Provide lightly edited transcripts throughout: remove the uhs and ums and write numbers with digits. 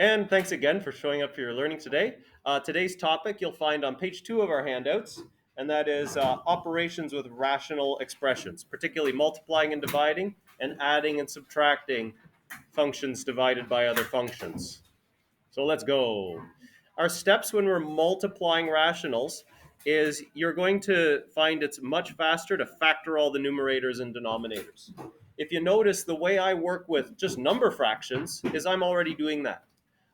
And thanks again for showing up for your learning today. Today's topic you'll find on page 2 of our handouts, and that is operations with rational expressions, particularly multiplying and dividing, and adding and subtracting functions divided by other functions. So let's go. Our steps when we're multiplying rationals is you're going to find it's much faster to factor all the numerators and denominators. If you notice, the way I work with just number fractions is I'm already doing that.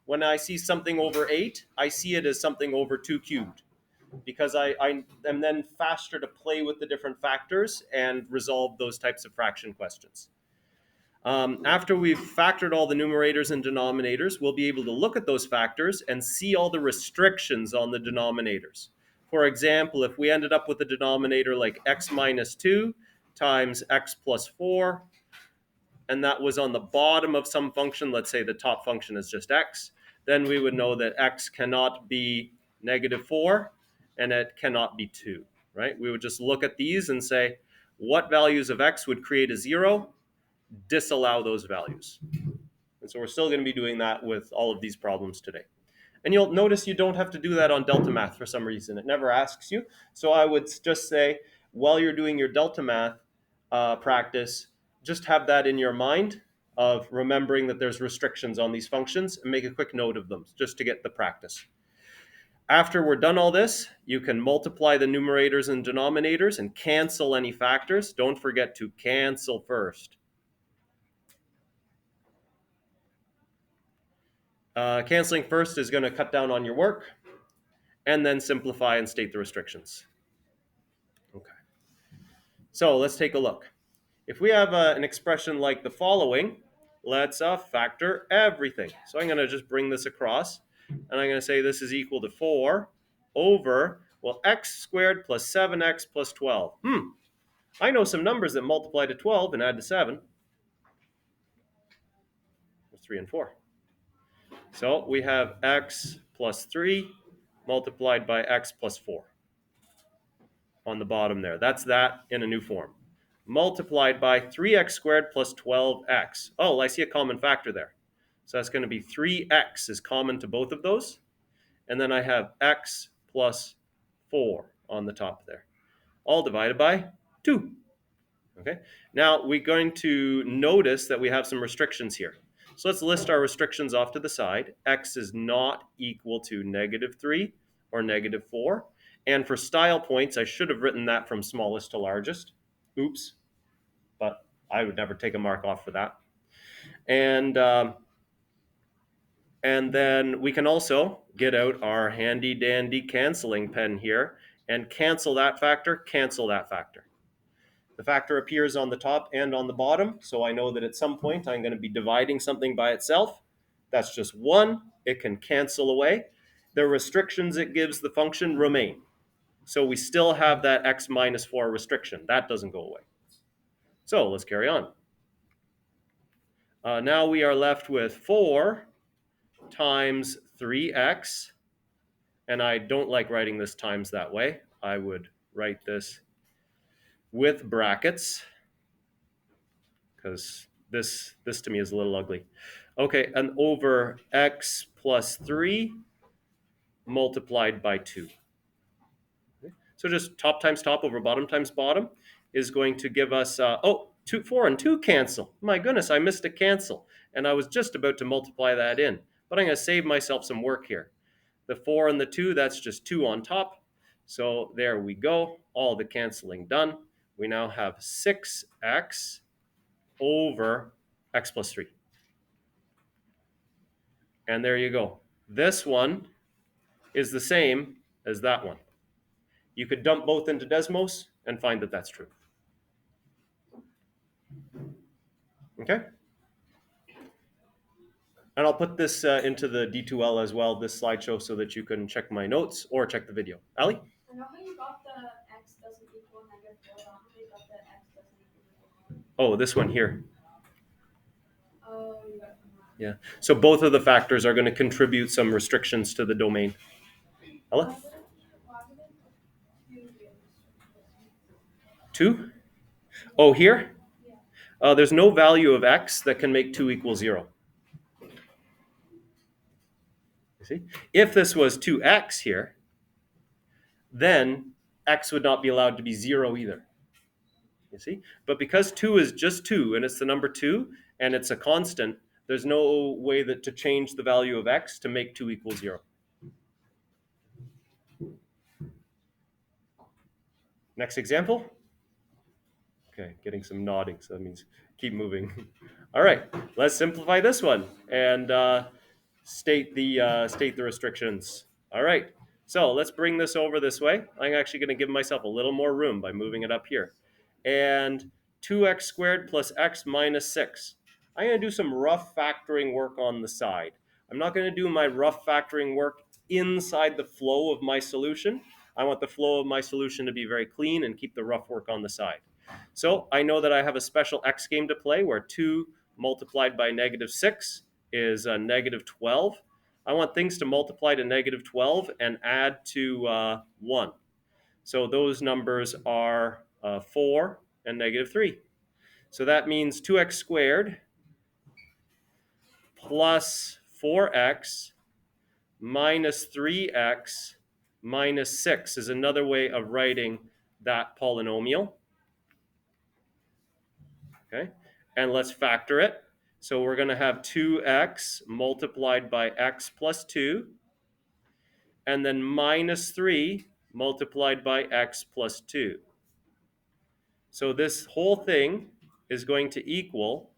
When I see something over 8, I see it as something over 2 cubed because I am then faster to play with the different factors and resolve those types of fraction questions. After we've factored all the numerators and denominators, we'll be able to look at those factors and see all the restrictions on the denominators. For example, if we ended up with a denominator like x minus 2 times x plus 4, and that was on the bottom of some function, let's say the top function is just x, then we would know that x cannot be negative 4 and it cannot be 2, right? We would just look at these and say, what values of x would create a 0? Disallow those values. And so we're still going to be doing that with all of these problems today. And you'll notice you don't have to do that on delta math for some reason. It never asks you. So I would just say, while you're doing your delta math practice, just have that in your mind of remembering that there's restrictions on these functions and make a quick note of them just to get the practice. After we're done all this, you can multiply the numerators and denominators and cancel any factors. Don't forget to cancel first. Canceling first is going to cut down on your work, and then simplify and state the restrictions. Okay. So let's take a look. If we have an expression like the following, let's factor everything. So I'm going to just bring this across, and I'm going to say this is equal to 4 over, well, x squared plus 7x plus 12. I know some numbers that multiply to 12 and add to 7. There's 3 and 4. So we have x plus 3 multiplied by x plus 4 on the bottom there. That's that in a new form. Multiplied by 3x squared plus 12x. Oh, I see a common factor there. So that's going to be 3x is common to both of those. And then I have x plus 4 on the top there. All divided by 2. Okay. Now we're going to notice that we have some restrictions here. So let's list our restrictions off to the side. X is not equal to negative 3 or negative 4. And for style points, I should have written that from smallest to largest. Oops. But I would never take a mark off for that. And then we can also get out our handy dandy canceling pen here and cancel that factor, cancel that factor. The factor appears on the top and on the bottom, so I know that at some point I'm going to be dividing something by itself. That's just 1. It can cancel away. The restrictions it gives the function remain. So we still have that x minus 4 restriction. That doesn't go away. So let's carry on. Now we are left with 4 times 3x. And I don't like writing this times that way. I would write this with brackets, because this to me is a little ugly. Okay, and over x plus 3 multiplied by 2. Okay. So just top times top over bottom times bottom is going to give us, 4 and 2 cancel. My goodness, I missed a cancel. And I was just about to multiply that in. But I'm going to save myself some work here. The 4 and the 2, that's just 2 on top. So there we go. All the canceling done. We now have 6x over x plus 3. And there you go. This one is the same as that one. You could dump both into Desmos and find that that's true. Okay? And I'll put this into the D2L as well, this slideshow, so that you can check my notes or check the video. Ali? I know how you got the x doesn't equal negative 4, but how you got the x doesn't equal 4? Oh, this one here. Oh, you got it from that. Yeah. So both of the factors are going to contribute some restrictions to the domain. Ella? Why would it 2? Oh, here? Yeah. There's no value of x that can make 2 equal 0. See? If this was 2x here, then x would not be allowed to be 0 either. You see? But because 2 is just 2, and it's the number 2, and it's a constant, there's no way that to change the value of x to make 2 equal 0. Next example. Okay, getting some nodding, so that means keep moving. All right, let's simplify this one and state the restrictions. All right, so let's bring this over this way. I'm actually going to give myself a little more room by moving it up here. And 2x squared plus x minus 6. I'm going to do some rough factoring work on the side. I'm not going to do my rough factoring work inside the flow of my solution. I want the flow of my solution to be very clean and keep the rough work on the side. So I know that I have a special x game to play where 2 multiplied by negative 6 is negative 12. I want things to multiply to negative 12 and add to 1. So those numbers are 4 and negative 3. So that means 2x squared plus 4x minus 3x minus 6 is another way of writing that polynomial. Okay, and let's factor it. So we're going to have 2x multiplied by x plus 2, and then minus 3 multiplied by x plus 2. So this whole thing is going to equal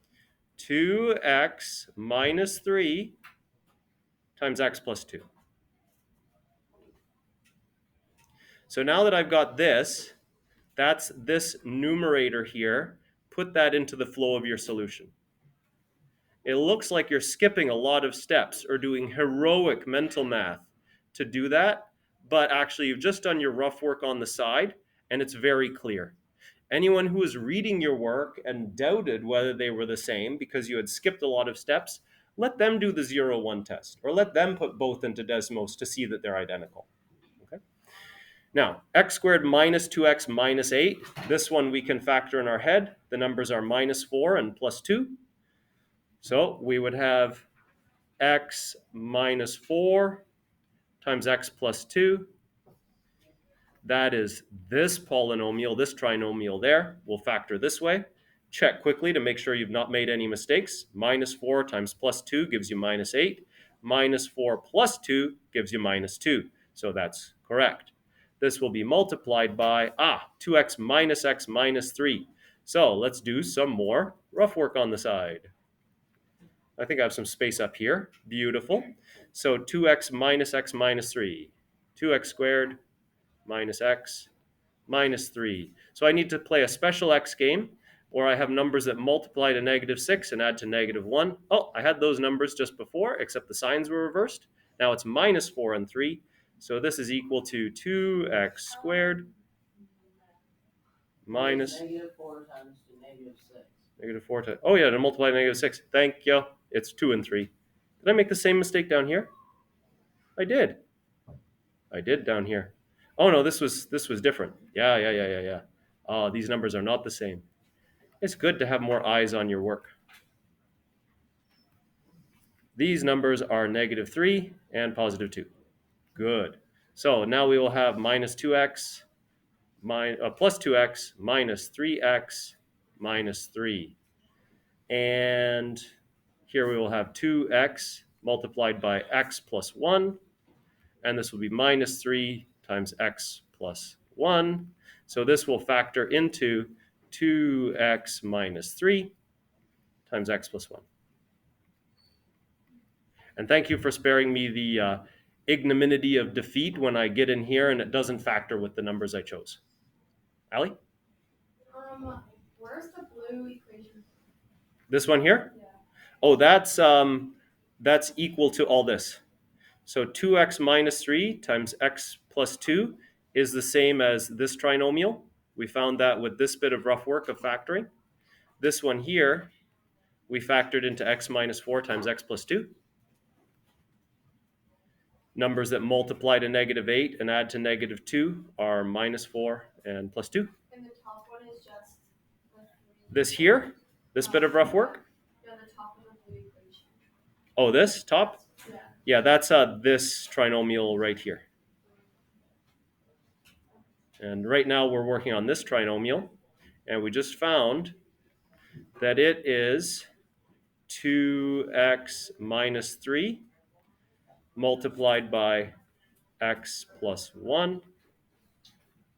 2x minus 3 times x plus 2. So now that I've got this, that's this numerator here. Put that into the flow of your solution. It looks like you're skipping a lot of steps or doing heroic mental math to do that, but actually you've just done your rough work on the side, and it's very clear. Anyone who was reading your work and doubted whether they were the same because you had skipped a lot of steps, let them do the 0-1 test, or let them put both into Desmos to see that they're identical. Okay. Now, x squared minus 2x minus 8, this one we can factor in our head. The numbers are minus 4 and plus 2. So we would have x minus 4 times x plus 2. That is this polynomial, this trinomial there. We'll factor this way. Check quickly to make sure you've not made any mistakes. Minus 4 times plus 2 gives you minus 8. Minus 4 plus 2 gives you minus 2. So that's correct. This will be multiplied by 2x minus x minus 3. So let's do some more rough work on the side. I think I have some space up here. Beautiful. So 2x minus x minus 3. 2x squared minus x minus 3. So I need to play a special x game where I have numbers that multiply to negative 6 and add to negative 1. Oh, I had those numbers just before, except the signs were reversed. Now it's minus 4 and 3. So this is equal to 2x squared minus negative 4 times to negative 6. Negative 4 times. Oh, yeah, to multiply to negative 6. Thank you. It's 2 and 3. Did I make the same mistake down here? I did. I did down here. Oh, no, this was different. Yeah. Oh, these numbers are not the same. It's good to have more eyes on your work. These numbers are negative 3 and positive 2. Good. So now we will have minus 2x plus 2x minus 3x minus 3. And here we will have 2x multiplied by x plus 1. And this will be minus 3 times x plus 1. So this will factor into 2x minus 3 times x plus 1. And thank you for sparing me the ignominy of defeat when I get in here and it doesn't factor with the numbers I chose. Allie? Where's the blue equation? This one here? Yeah. Oh, that's equal to all this. So 2x minus 3 times x plus 2 is the same as this trinomial. We found that with this bit of rough work of factoring. This one here, we factored into x minus 4 times x plus 2. Numbers that multiply to negative 8 and add to negative 2 are minus 4 and plus 2. And the top one is just this here, this bit of rough work. Yeah, the top of the blue equation. Oh, this top? Yeah. Yeah, that's this trinomial right here. And right now we're working on this trinomial, and we just found that it is 2x minus 3 multiplied by x plus 1,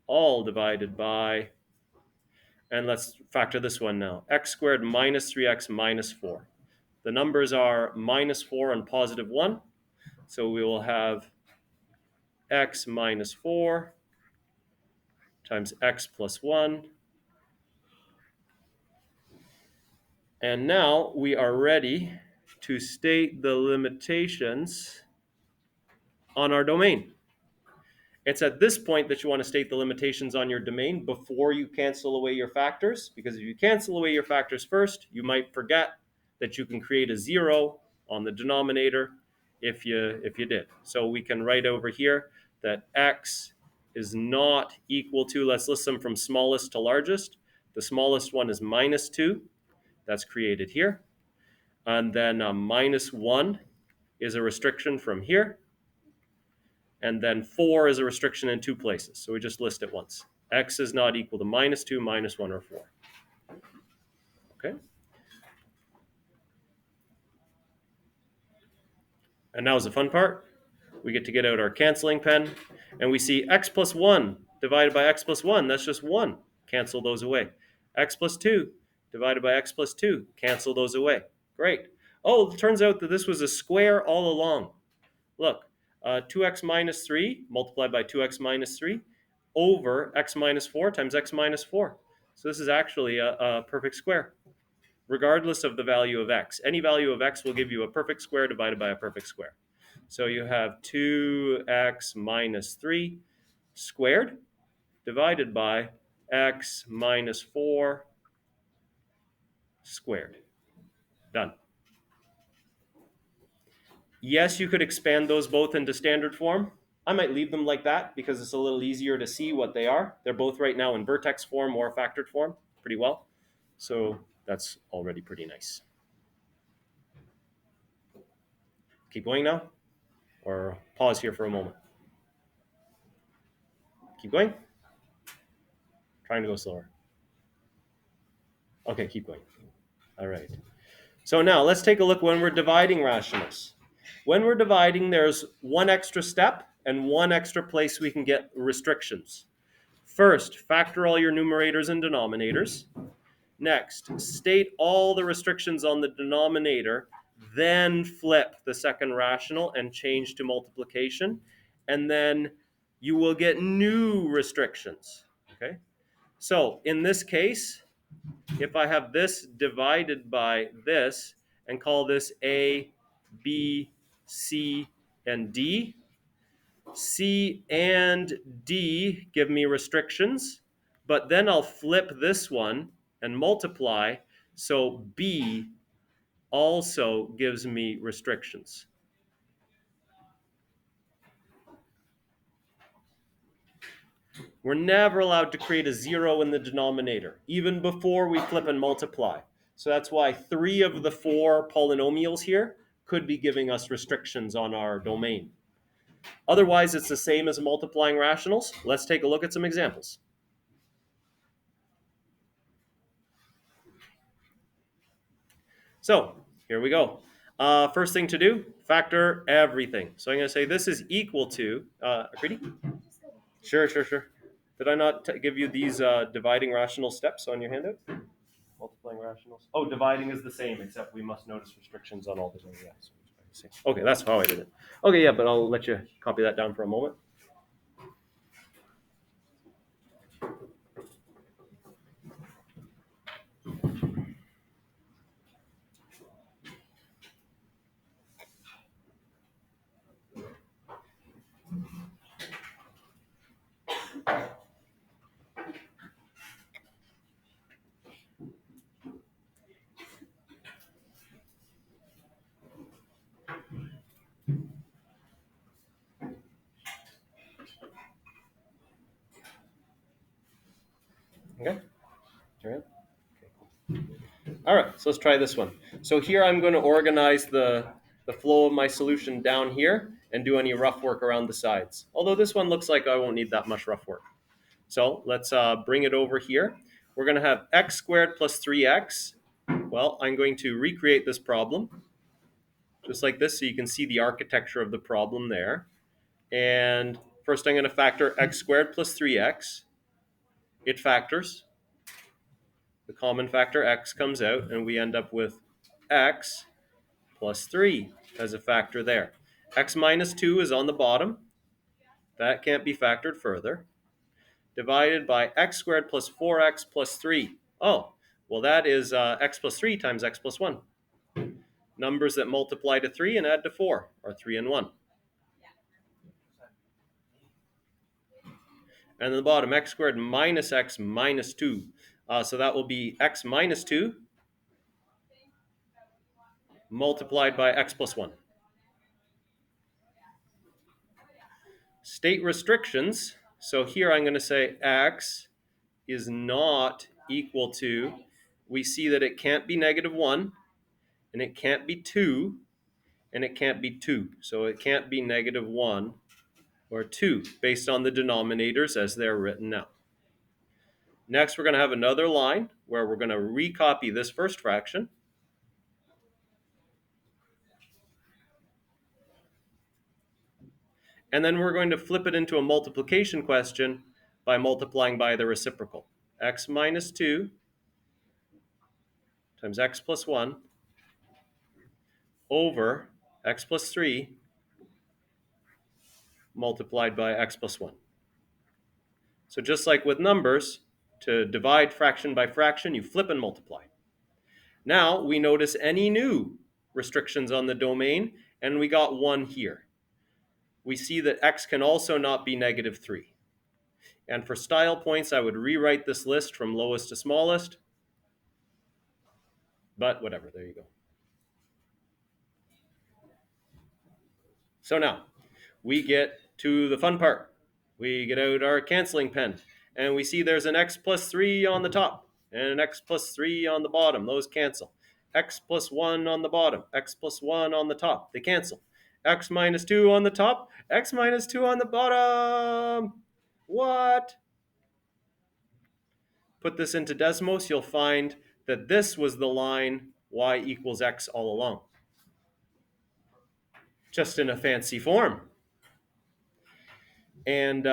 all divided by, and let's factor this one now, x squared minus 3x minus 4. The numbers are minus 4 and positive 1, so we will have x minus 4 times x plus 1. And now we are ready to state the limitations on our domain. It's at this point that you want to state the limitations on your domain before you cancel away your factors, because if you cancel away your factors first, you might forget that you can create a 0 on the denominator if you did. So we can write over here that x is not equal to, let's list them from smallest to largest. The smallest one is minus 2. That's created here. And then minus 1 is a restriction from here. And then 4 is a restriction in 2 places. So we just list it once. X is not equal to minus 2, minus 1, or 4. Okay? And now's the fun part. We get to get out our canceling pen, and we see x plus 1 divided by x plus 1. That's just 1. Cancel those away. X plus 2 divided by x plus 2. Cancel those away. Great. Oh, it turns out that this was a square all along. Look, 2x minus 3 multiplied by 2x minus 3 over x minus 4 times x minus 4. So this is actually a perfect square, regardless of the value of x. Any value of x will give you a perfect square divided by a perfect square. So you have 2x minus 3 squared divided by x minus 4 squared. Done. Yes, you could expand those both into standard form. I might leave them like that because it's a little easier to see what they are. They're both right now in vertex form or factored form pretty well. So that's already pretty nice. Keep going now, or pause here for a moment. Keep going. Trying to go slower. Okay, keep going. All right. So now let's take a look when we're dividing rationals. When we're dividing, there's one extra step and one extra place we can get restrictions. First, factor all your numerators and denominators. Next, state all the restrictions on the denominator, then flip the second rational and change to multiplication, and then you will get new restrictions. Okay? So in this case, if I have this divided by this and call this A, B, C, and D, C and D give me restrictions, but then I'll flip this one and multiply, so B also gives me restrictions. We're never allowed to create a 0 in the denominator, even before we flip and multiply. So that's why 3 of the 4 polynomials here could be giving us restrictions on our domain. Otherwise, it's the same as multiplying rationals. Let's take a look at some examples. So here we go. First thing to do, factor everything. So I'm going to say this is equal to, Agriti? Sure. Did I not give you these dividing rational steps on your handout? Multiplying rationals. Oh, dividing is the same, except we must notice restrictions on all the yeah. Okay, that's how I did it. Okay, yeah, but I'll let you copy that down for a moment. Okay. All right, so let's try this one. So here I'm going to organize the the flow of my solution down here and do any rough work around the sides. Although this one looks like I won't need that much rough work. So let's bring it over here. We're going to have x squared plus 3x. Well, I'm going to recreate this problem just like this so you can see the architecture of the problem there. And first I'm going to factor x squared plus 3x. It factors. The common factor x comes out, and we end up with x plus 3 as a factor there. X minus 2 is on the bottom. That can't be factored further. Divided by x squared plus 4x plus 3. Oh, well that is x plus 3 times x plus 1. Numbers that multiply to 3 and add to 4 are 3 and 1. And then the bottom, x squared minus x minus 2. So that will be x minus 2 multiplied by x plus 1. State restrictions. So here I'm going to say x is not equal to, we see that it can't be negative 1, and it can't be 2, and it can't be 2. So it can't be negative 1 or 2 based on the denominators as they're written now. Next, we're going to have another line where we're going to recopy this first fraction. And then we're going to flip it into a multiplication question by multiplying by the reciprocal. X minus 2 times x plus 1 over x plus 3 multiplied by x plus 1. So just like with numbers, to divide fraction by fraction, you flip and multiply. Now we notice any new restrictions on the domain, and we got 1 here. We see that x can also not be negative 3. And for style points, I would rewrite this list from lowest to smallest. But whatever, there you go. So now, we get to the fun part. We get out our canceling pen, and we see there's an x plus 3 on the top, and an x plus 3 on the bottom. Those cancel. X plus 1 on the bottom, x plus 1 on the top. They cancel. X minus 2 on the top, x minus 2 on the bottom. What? Put this into Desmos, you'll find that this was the line y equals x all along. Just in a fancy form. And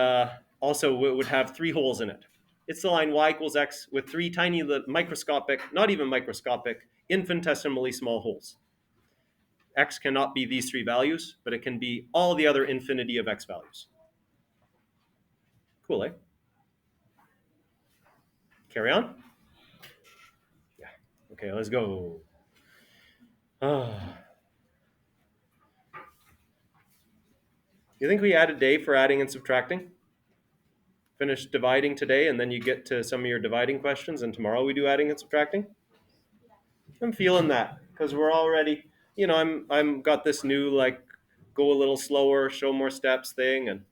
also it would have 3 holes in it. It's the line y equals x with 3 tiny microscopic, not even microscopic, infinitesimally small holes. X cannot be these 3 values, but it can be all the other infinity of x values. Cool, eh? Carry on? Yeah. Okay, let's go. You think we add a day for adding and subtracting? Finish dividing today, and then you get to some of your dividing questions, and tomorrow we do adding and subtracting? I'm feeling that, because we're already, I'm got this new, like, go a little slower, show more steps thing, and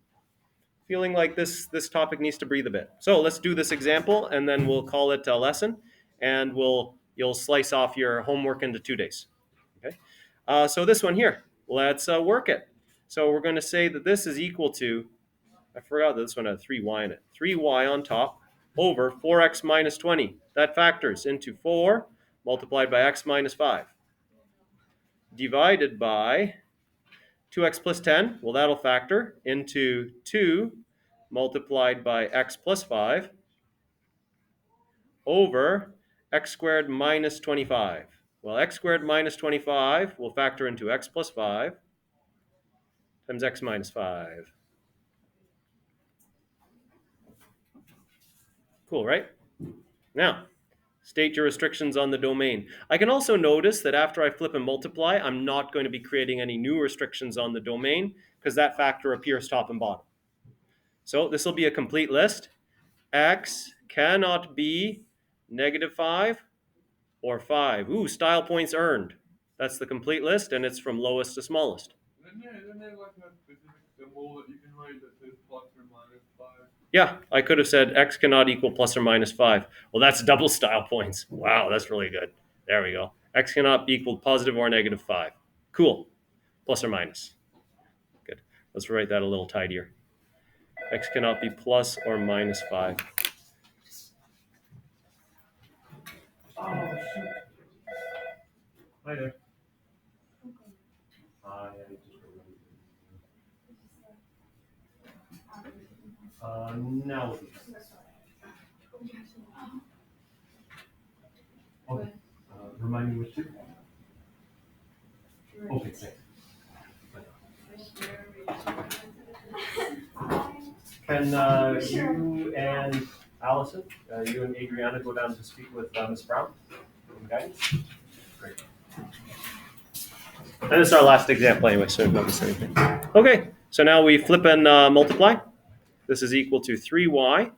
feeling like this topic needs to breathe a bit. So let's do this example, and then we'll call it a lesson, and you'll slice off your homework into 2 days. Okay. So this one here, let's work it. So we're going to say that this is equal to, I forgot that this one had 3y in it, 3y on top over 4x minus 20. That factors into 4 multiplied by x minus 5 divided by 2x plus 10. Well, that'll factor into 2 multiplied by x plus 5 over x squared minus 25. Well, x squared minus 25 will factor into x plus 5 times x minus 5. Cool, right? Now, state your restrictions on the domain. I can also notice that after I flip and multiply, I'm not going to be creating any new restrictions on the domain because that factor appears top and bottom. So this will be a complete list. X cannot be negative 5 or 5. Ooh, style points earned. That's the complete list, and it's from lowest to smallest. Isn't there like a specific symbol that you can write that says plus or minus 5? Yeah, I could have said x cannot equal plus or minus 5. Well, that's double style points. Wow, that's really good. There we go. X cannot be equal positive or negative 5. Cool. plus or minus. Good. Let's write that a little tidier. X cannot be plus or minus 5. Oh, shoot. Hi there. I just now. Okay. Remind me which two? Okay, thanks. Can you and Allison, you and Adriana go down to speak with Ms. Brown? Okay. Great. And this is our last example anyway, so don't miss anything. Okay, so now we flip and multiply. This is equal to 3y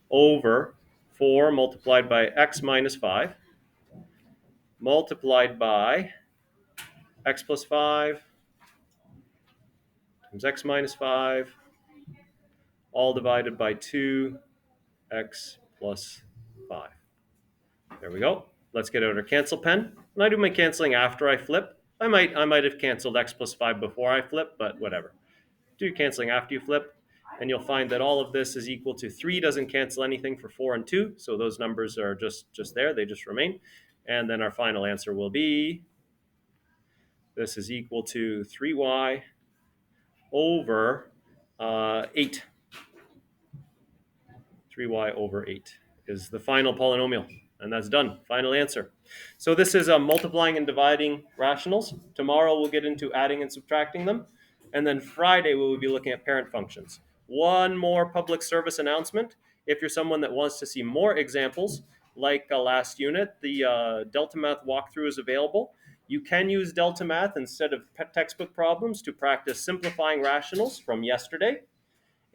over 4 multiplied by x minus 5 multiplied by x plus 5 times x minus 5 all divided by 2x plus 5. There we go. Let's get out our cancel pen. And I do my canceling after I flip. I might have canceled x plus 5 before I flip, but whatever. Do your canceling after you flip, and you'll find that all of this is equal to 3 doesn't cancel anything for 4 and 2, so those numbers are just there. They just remain. And then our final answer will be, this is equal to 3y over 8. 3y over 8 is the final polynomial. And that's done. Final answer. So this is multiplying and dividing rationals. Tomorrow we'll get into adding and subtracting them. And then Friday we will be looking at parent functions. One more public service announcement. If you're someone that wants to see more examples, like last unit, the Delta Math walkthrough is available. You can use Delta Math instead of textbook problems to practice simplifying rationals from yesterday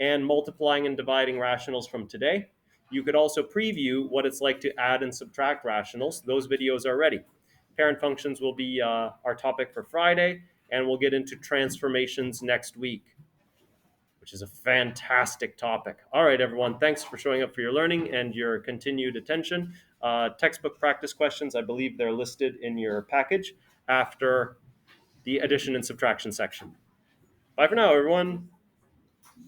and multiplying and dividing rationals from today. You could also preview what it's like to add and subtract rationals. Those videos are ready. Parent functions will be our topic for Friday, and we'll get into transformations next week, which is a fantastic topic. All right, everyone, thanks for showing up for your learning and your continued attention. Textbook practice questions, I believe they're listed in your package after the addition and subtraction section. Bye for now, everyone.